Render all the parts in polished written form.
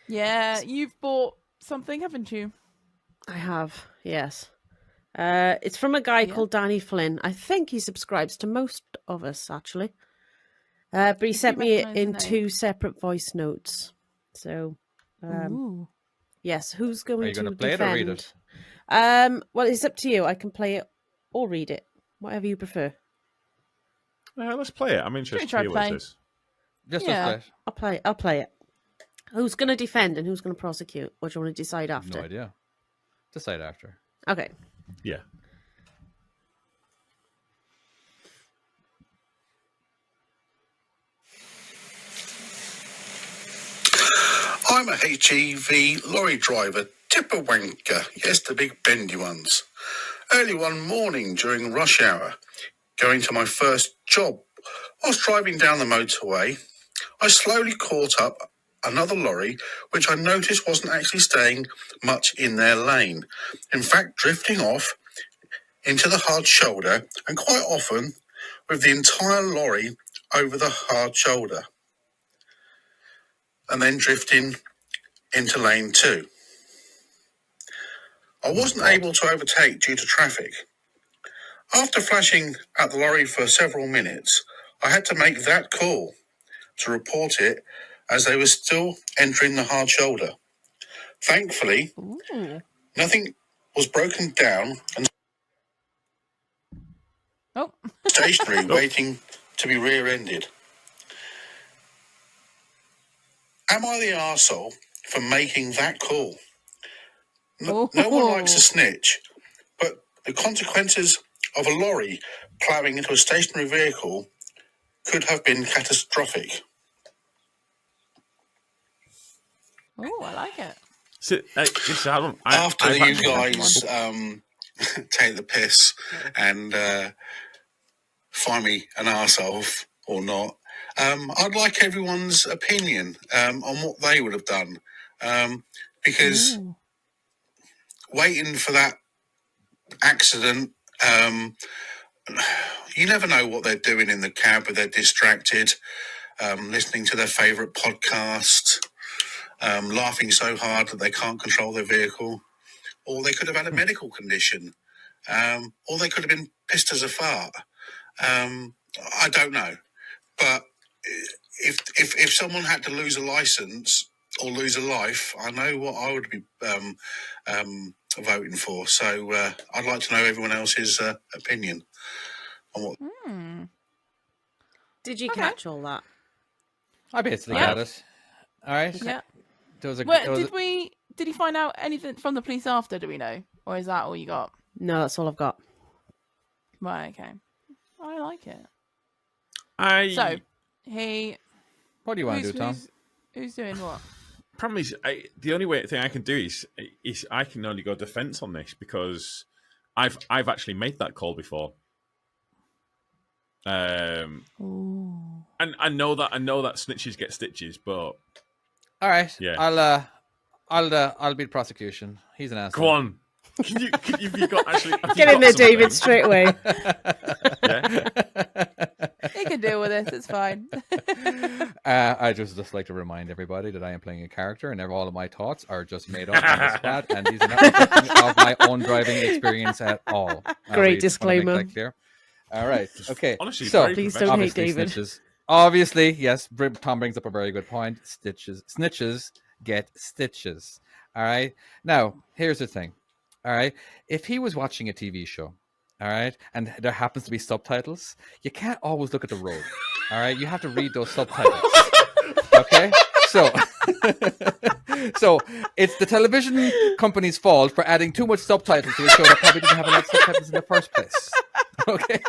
Yeah, you've bought something, haven't you? I have, yes. It's from a guy called Danny Flynn. I think he subscribes to most of us, actually. But he sent me it in 2 separate voice notes. So, Ooh. yes, who's Are going you going to to play it or read defend? it? Well, it's up to you. I can play it or read it, whatever you prefer. Let's play it. I'm interested to try hear what play. it is. Just Yeah. let's play it. I'll play it. Who's going to defend and who's going to prosecute? Or do you want to decide after? No idea. Decide after. Okay. Yeah. I'm a HEV lorry driver, tipper wanker, yes, the big bendy ones. Early one morning during rush hour, going to my first job, whilst driving down the motorway, I slowly caught up another lorry, which I noticed wasn't actually staying much in their lane. In fact, drifting off into the hard shoulder, and quite often with the entire lorry over the hard shoulder, and then drifting into lane 2. I wasn't able to overtake due to traffic. After flashing at the lorry for several minutes, I had to make that call to report it as they were still entering the hard shoulder. Thankfully, nothing was broken down and stationary waiting to be rear-ended. Am I the arsehole for making that call? No one likes a snitch, but the consequences of a lorry ploughing into a stationary vehicle could have been catastrophic. Oh, I like it. So, After you guys take the piss and find me an arsehole or not, I'd like everyone's opinion on what they would have done. Because waiting for that accident, you never know what they're doing in the cab, but they're distracted, listening to their favourite podcast, laughing so hard that they can't control their vehicle, or they could have had a medical condition, or they could have been pissed as a fart. I don't know, but if someone had to lose a license or lose a life, I know what I would be voting for. So I'd like to know everyone else's opinion on what. Did you catch all that? I basically got it. All right. Yeah. Did he find out anything from the police after? Do we know, or is that all you got? No, that's all I've got. Right. Okay. I like it. So he. What do you want to do, Tom? Who's doing what? Problem is, the only thing I can do is I can only go defense on this because I've actually made that call before. And I know that snitches get stitches, but all right, yeah, I'll be the prosecution. He's an asshole. Go on. Can you got actually get in there, David, straight away. Yeah. He can deal with this. It's fine. I just like to remind everybody that I am playing a character, and all of my thoughts are just made up on the spot, and these are not reflecting of my own driving experience at all. Great disclaimer. Make that clear. All right. Okay. Honestly, so please don't hate David. Snitches. Obviously, yes. Tom brings up a very good point. Snitches get stitches. All right. Now, here's the thing. All right. If he was watching a TV show, all right, and there happens to be subtitles, you can't always look at the road. All right. You have to read those subtitles. Okay. So it's the television company's fault for adding too much subtitles to a show that probably didn't have enough subtitles in the first place. Okay.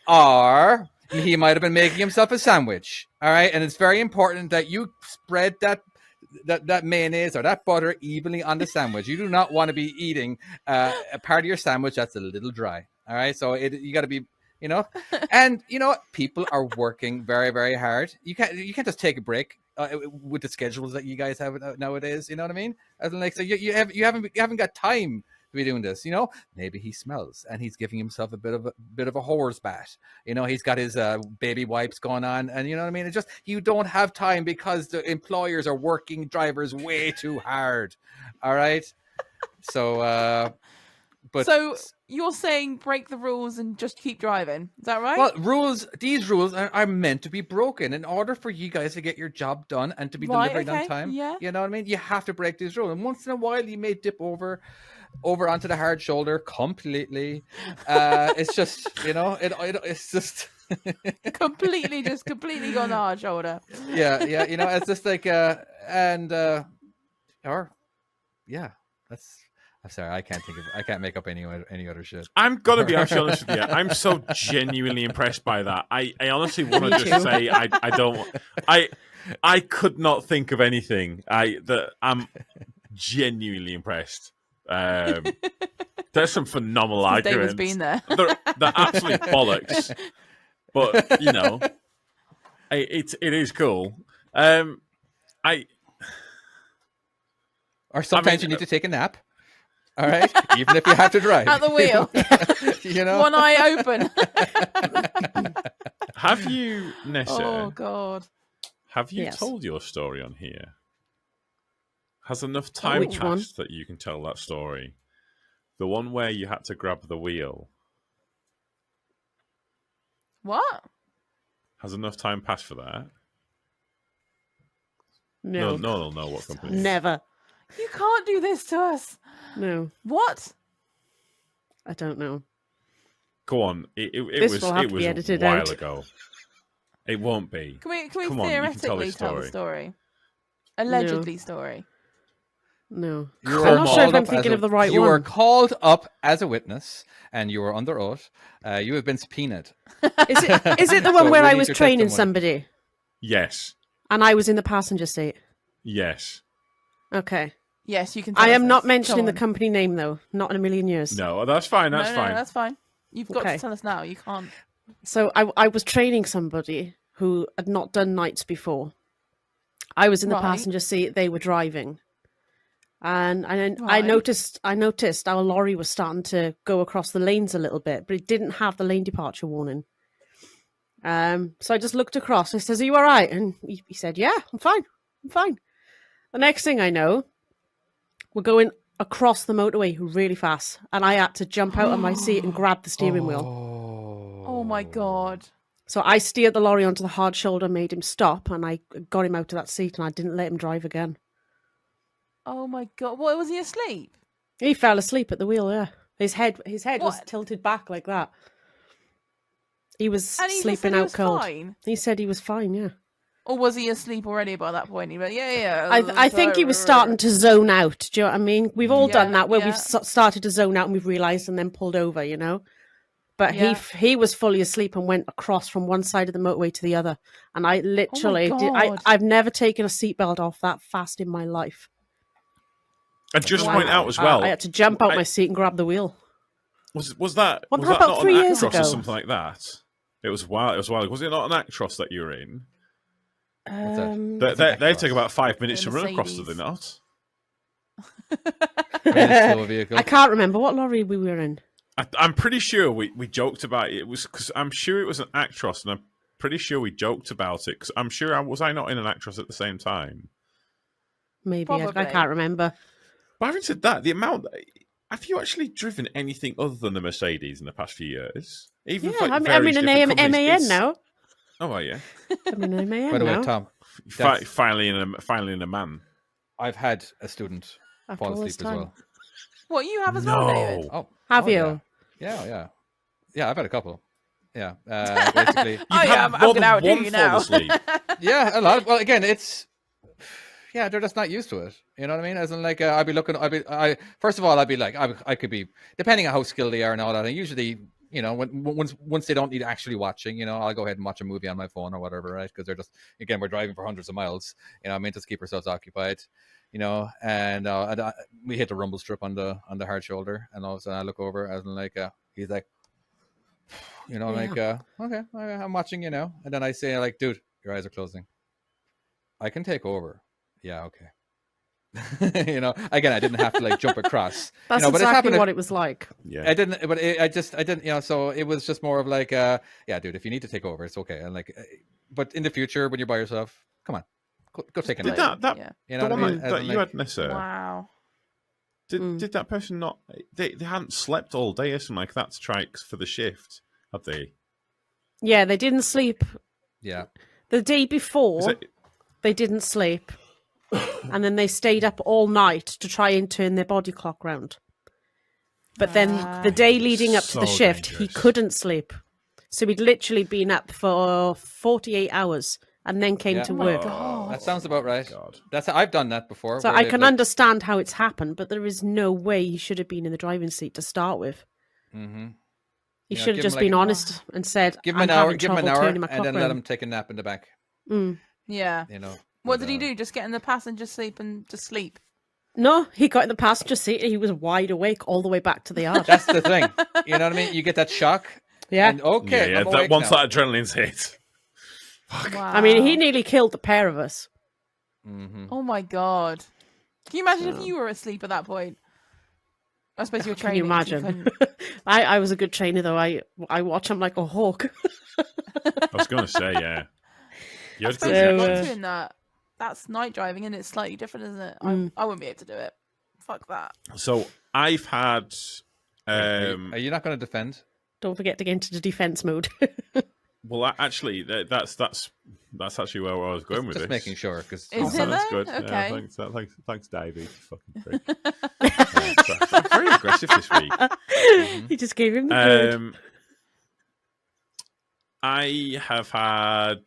Or he might have been making himself a sandwich. All right. And it's very important that you spread that mayonnaise or that butter evenly on the sandwich. You do not want to be eating a part of your sandwich that's a little dry. All right. So you got to be, and people are working very, very hard. You can't just take a break with the schedules that you guys have nowadays. You know what I mean? As in, like, so you haven't got time to be doing this. Maybe he smells and he's giving himself a bit of a whore's bat. He's got his baby wipes going on, and you know what I mean. It's just you don't have time because the employers are working drivers way too hard. All right, so. But so you're saying break the rules and just keep driving? Is that right? Well, these rules are meant to be broken in order for you guys to get your job done and to be delivering on time. Yeah. You know what I mean? You have to break these rules. And once in a while, you may dip over onto the hard shoulder completely. It's just, it's just completely gone the hard shoulder. Yeah. It's just like, that's. I'm sorry, I can't make up any other shit. I'm gonna be actually honest with you. I'm so genuinely impressed by that. I honestly want to just say I could not think of anything. I'm genuinely impressed. There's some phenomenal arguments. David's been there. They're absolute bollocks, but it is cool. Or sometimes you need to take a nap. All right, even if you have to drive at the wheel, one eye open. Have you, Nessa? Oh God! Have you told your story on here? Has enough time passed that you can tell that story? The one where you had to grab the wheel. What? Has enough time passed for that? No. No, what company? Never. You can't do this to us. No. What? I don't know. Go on. It was a while ago. It won't be. Can we theoretically tell the story? Allegedly story. No. I'm not sure if I'm thinking of the right one. You were called up as a witness and you were under oath. You have been subpoenaed. Is it the one where I was training somebody? Yes. And I was in the passenger seat? Yes. Okay. Yes, you can. I am not mentioning the company name, though. Not in a million years. No, that's fine. That's fine. No, that's fine. You've got to tell us now. You can't. So I was training somebody who had not done nights before. I was in the passenger seat. They were driving, and I noticed our lorry was starting to go across the lanes a little bit, but it didn't have the lane departure warning. So I just looked across. I says, "Are you all right?" And he said, "Yeah, I'm fine. I'm fine." The next thing I know, we're going across the motorway really fast, and I had to jump out of my seat and grab the steering wheel. Oh my God. So I steered the lorry onto the hard shoulder, made him stop, and I got him out of that seat, and I didn't let him drive again. Oh my God. What, was he asleep? He fell asleep at the wheel, yeah. His head was tilted back like that. He was sleeping out cold. Fine? He said he was fine, yeah. Or was he asleep already by that point? He went, yeah. I think he was starting to zone out. Do you know what I mean? We've all done that where we've started to zone out and we've realised and then pulled over, you know? But he was fully asleep and went across from one side of the motorway to the other. And I literally, I've never taken a seatbelt off that fast in my life. And just point out as well, I had to jump out my seat and grab the wheel. Was that about not 3 an years Actros ago? or something like that? It was a while. Was it not an Actros that you were in? They take about 5 minutes to run across, do they not? I can't remember what lorry we were in. I'm pretty sure we joked about it. It was because I'm sure it was an Actros, and I'm pretty sure we joked about it because I'm sure I not in an Actros at the same time? Maybe I can't remember. But having said that, the amount. Have you actually driven anything other than the Mercedes in the past few years? Even I'm in an MAN now. Oh, are you? I'm in an MAN By the way, now. Tom, finally in a man. I've had a student After fall all asleep this as well. What, you have as well, David? Oh, have you? Yeah. Yeah, I've had a couple. Yeah, basically. I'm going out with you now. Yeah, a lot. Well, again, they're just not used to it. You know what I mean? As in, like, first of all, I'd be like, I could be, depending on how skilled they are and all that. And usually, you know, once they don't need actually watching, you know, I'll go ahead and watch a movie on my phone or whatever, right? Because they're just, again, we're driving for hundreds of miles. You know what I mean? Just keep ourselves occupied. You know, and we hit the rumble strip on the hard shoulder, and all of a sudden I look over, as in, like, he's like, you know, like, okay, I'm watching, you know, and then I say, like, dude, your eyes are closing. I can take over. Yeah, okay. Again, I didn't have to like jump across. That's but exactly what it was like. Yeah, I didn't. So it was just more of like, yeah, dude, if you need to take over, it's okay. And like, but in the future, when you're by yourself, come on, go take a nap. The one that you had, Nessa. Wow. Did that person not? They hadn't slept all day or something like that to try for the shift, had they? Yeah, they didn't sleep. Yeah. The day before, they didn't sleep. And then they stayed up all night to try and turn their body clock round. But then the day leading up to the shift, he couldn't sleep. So he'd literally been up for 48 hours and then came to work. That sounds about right. I've done that before. So I can understand how it's happened, but there is no way he should have been in the driving seat to start with. Mm-hmm. He should have just been honest and said, give him an hour, and then let him take a nap in the back. Yeah. What did he do? Just get in the passenger seat and just sleep? No, he got in the passenger seat and he was wide awake all the way back to the yard. That's the thing. You know what I mean? You get that shock. Yeah. And okay. That once that adrenaline's hit. Wow. I mean, he nearly killed the pair of us. Mm-hmm. Oh my God. Can you imagine if you were asleep at that point? I suppose you're training. Can you imagine? I was a good trainer though. I watch him like a hawk. I was going to say, yeah. I suppose you're not doing that. That's night driving and it's slightly different, isn't it? I wouldn't be able to do it. Fuck that. So I've had... Are you not going to defend? Don't forget to get into the defense mode. Well, actually, that's actually where I was going with just this. Just making sure. Is it that's good. Okay. Yeah, thanks, Davey. Fucking prick. I'm very aggressive this week. He just gave him the bird. I have had...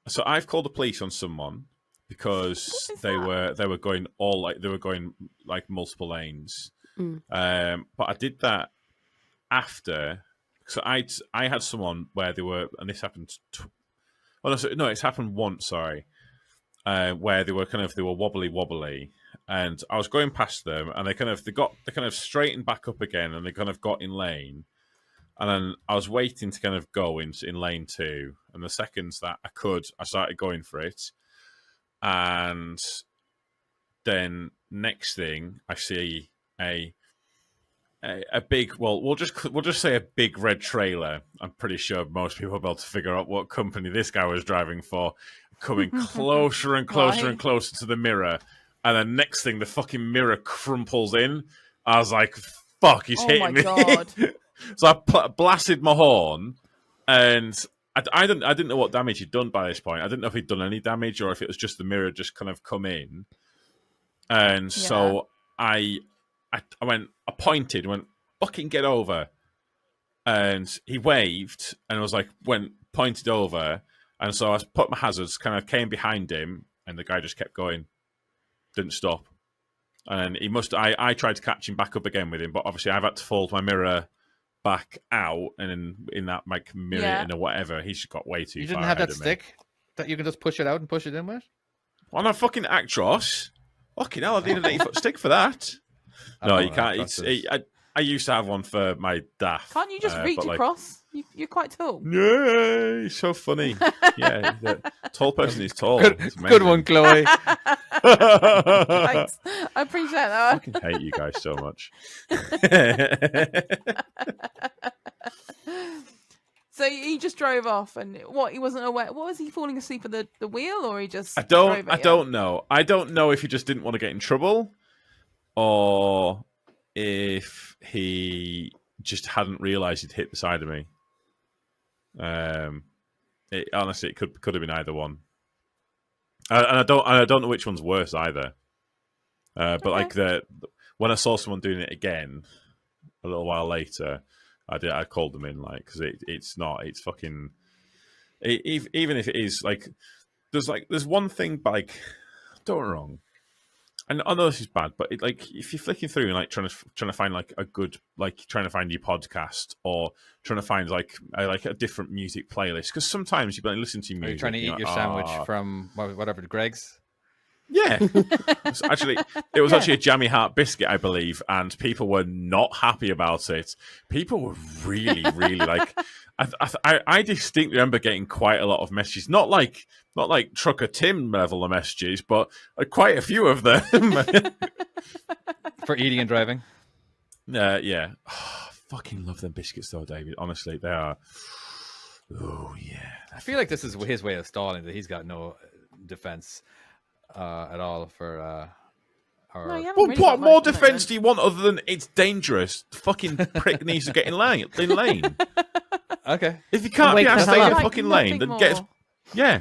So I've called the police on someone because they were going multiple lanes. But I did that after. So I had someone where they were, and this happened. It's happened once. Sorry, where they were wobbly, and I was going past them, and they kind of straightened back up again, and they kind of got in lane, and then I was waiting to kind of go in lane 2, and the seconds that I started going for it, and then next thing I see a big, we'll just say a big red trailer. I'm pretty sure most people will be able to figure out what company this guy was driving for, coming closer and closer and closer to the mirror. And then next thing, the fucking mirror crumples in. I was like, fuck, he's hitting me. Oh my God. So I blasted my horn, and I didn't know what damage he'd done by this point. I didn't know if he'd done any damage or if it was just the mirror just kind of come in. And so I pointed, went, fucking get over. And he waved and pointed over. And so I put my hazards, kind of came behind him, and the guy just kept going. Didn't stop. And I tried to catch him back up again with him, but obviously I've had to fold my mirror back out, and in that mirror or whatever, he's got way too far. You didn't have that stick that you can just push it out and push it in with? On a fucking Actros? Fucking hell, I need an 80-foot stick for that. No, you can't. I used to have one for my DAF. Can't you just reach across? You're quite tall. Yeah, it's so funny. Yeah, the tall person is tall. Good one, Chloe. Thanks. I appreciate that. I fucking hate you guys so much. So he just drove off, and he wasn't aware. What, was he falling asleep at the wheel, or he just? I don't know. I don't know if he just didn't want to get in trouble, or if he just hadn't realised he'd hit the side of me. Honestly, it could have been either one, and I don't know which one's worse either. But like when I saw someone doing it again a little while later, I called them in, like, because it's fucking even if it is like there's one thing, like, don't get me wrong. And I know this is bad, but if you're flicking through and like trying to find like a good, like trying to find your podcast or trying to find like a different music playlist, because sometimes you've been listening to music. Are you trying to eat your sandwich from whatever, Greg's? Yeah, it was actually a jammy heart biscuit, I believe, and people were not happy about it. People were really, really like. I distinctly remember getting quite a lot of messages, not like Trucker Tim level of messages, but quite a few of them for eating and driving. Yeah, oh, I fucking love them biscuits though, David. Honestly, they are. Oh yeah, I feel like this is his way of stalling, that he's got no defense at all for what more defense do you want other than it's dangerous? The fucking prick needs to get in lane. Okay. If you can't stay in the fucking lane, then get. Yeah.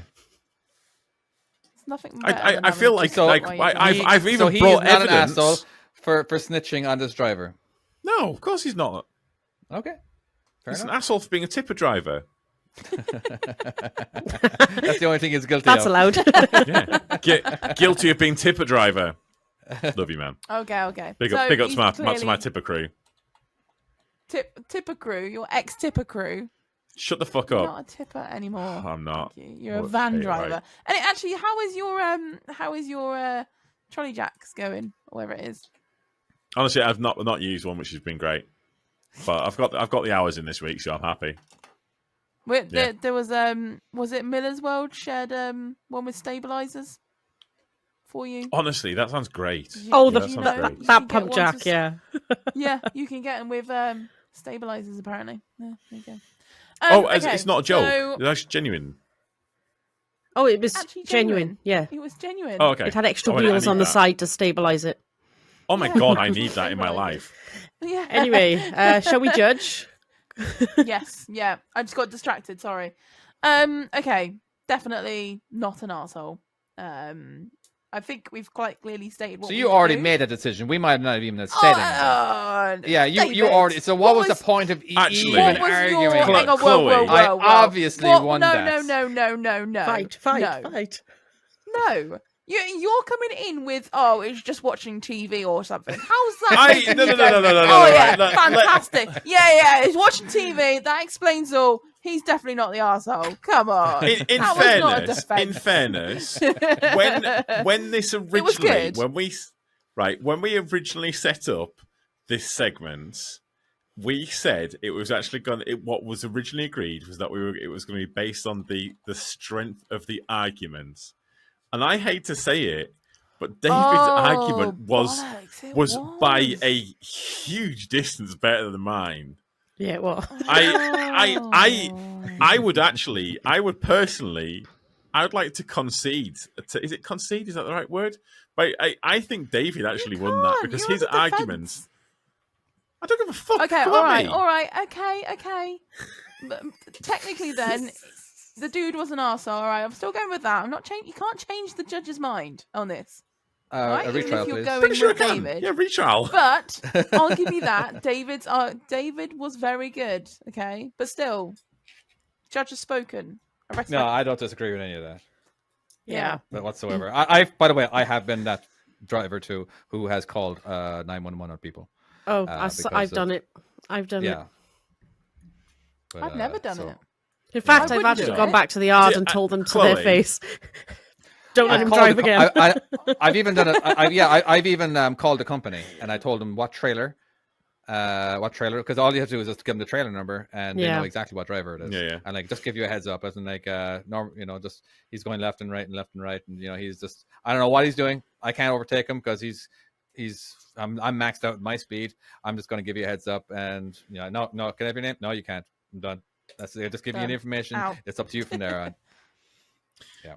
It's nothing. I feel like I've even brought not evidence. An asshole for snitching on this driver. No, of course he's not. Okay. He's an asshole for being a tipper driver. That's the only thing he's guilty That's of. allowed. Yeah. Guilty of being tipper driver. Love you, man. Okay. Big up to my tipper crew. Tipper crew, your ex-tipper crew. Shut the fuck You're up. not a tipper anymore. I'm not. You're a van driver. Right. And actually, how is your trolley jacks going, or whatever it is? Honestly, I've not used one, which has been great. But I've got the hours in this week, so I'm happy. There was it Miller's World shared one with stabilizers for you? Honestly, that sounds great. That pump jack, yeah. Yeah, you can get them with stabilizers apparently. Yeah, there you go. It's not a joke. It's actually genuine. Oh, it was Actually genuine. Yeah. It was genuine. Oh, okay. It had extra wheels on the side to stabilize it. Oh my god, I need that in my life. Yeah. Anyway, shall we judge? Yes, yeah. I just got distracted, sorry. Okay. Definitely not an arsehole. I think we've quite clearly stated what So we you already do. made a decision. We might not even have said anything. Yeah, you David, already. So what was the point of Actually- even What was arguing? your... Hang on, Chloe. I obviously won no, that. No. Fight. No. You're coming in with, it's just watching TV or something. How's that? No. Oh, yeah, Right, fantastic. Yeah, he's watching TV. That explains all. He's definitely not the arsehole. Come on. In fairness, when this originally, when we originally set up this segment, we said it was actually what was originally agreed was that it was going to be based on the strength of the argument. And I hate to say it, but David's argument was by a huge distance better than mine. Yeah, well, I would personally, I would like to concede. Is it concede? Is that the right word? But I think David actually won that because his arguments. I don't give a fuck. Okay, all right, okay. But technically, then the dude was an arsehole. All right, I'm still going with that. I'm not changing. You can't change the judge's mind on this. Right? A retrial, please. Pretty sure I can. David. Yeah, retrial. But I'll give you that. David was very good. Okay, but still, judge has spoken. No, I don't disagree with any of that. Yeah. Whatsoever. I by the way, I have been that driver too who has called 911 on people. Oh, I've done it. I've done it. But, I've never done it. In fact, I've actually gone back to the yard and told them to their face, "Don't let him drive again." I've even done it. I've even called the company and I told them what trailer, because all you have to do is just give them the trailer number and they know exactly what driver it is. Yeah. And just give you a heads up, as in just he's going left and right, and he's just, I don't know what he's doing. I can't overtake him because I'm maxed out at my speed. I'm just going to give you a heads up, and no, can I have your name? No, you can't. I'm done. That's it. Just give you the information. It's up to you from there on. Yeah.